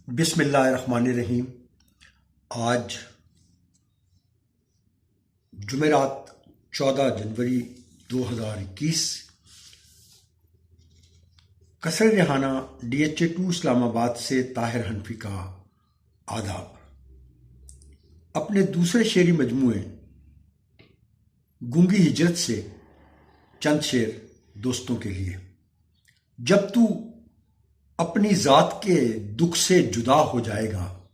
بسم اللہ الرحمن الرحیم۔ آج جمعرات 14 جنوری 2021، قصر ریحانہ DHA2 اسلام آباد سے طاہر حنفی کا آداب۔ اپنے دوسرے شعری مجموعے گونگی ہجرت سے چند شعر دوستوں کے لیے۔ جب تو اپنی ذات کے دکھ سے جدا ہو جائے گا،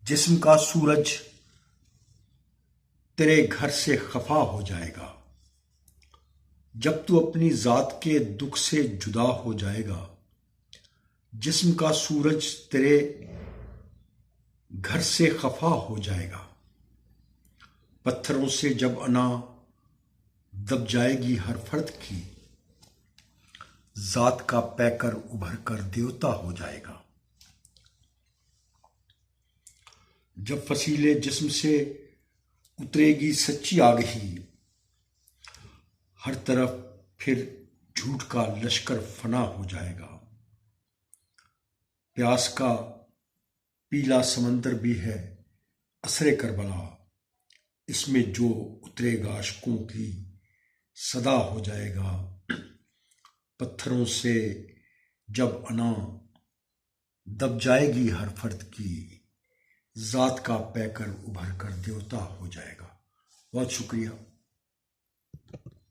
جسم کا سورج تیرے گھر سے خفا ہو جائے گا۔ جب تو اپنی ذات کے دکھ سے جدا ہو جائے گا، جسم کا سورج تیرے گھر سے خفا ہو جائے گا۔ پتھروں سے جب انا دب جائے گی ہر فرد کی، ذات کا پیکر ابھر کر دیوتا ہو جائے گا۔ جب فصیلے جسم سے اترے گی سچی آگہی، ہر طرف پھر جھوٹ کا لشکر فنا ہو جائے گا۔ پیاس کا پیلا سمندر بھی ہے اثر کربلا، اس میں جو اترے گا عاشقوں کی صدا ہو جائے گا۔ پتھروں سے جب انا دب جائے گی ہر فرد کی، ذات کا پیکر ابھر کر دیوتا ہو جائے گا۔ بہت شکریہ۔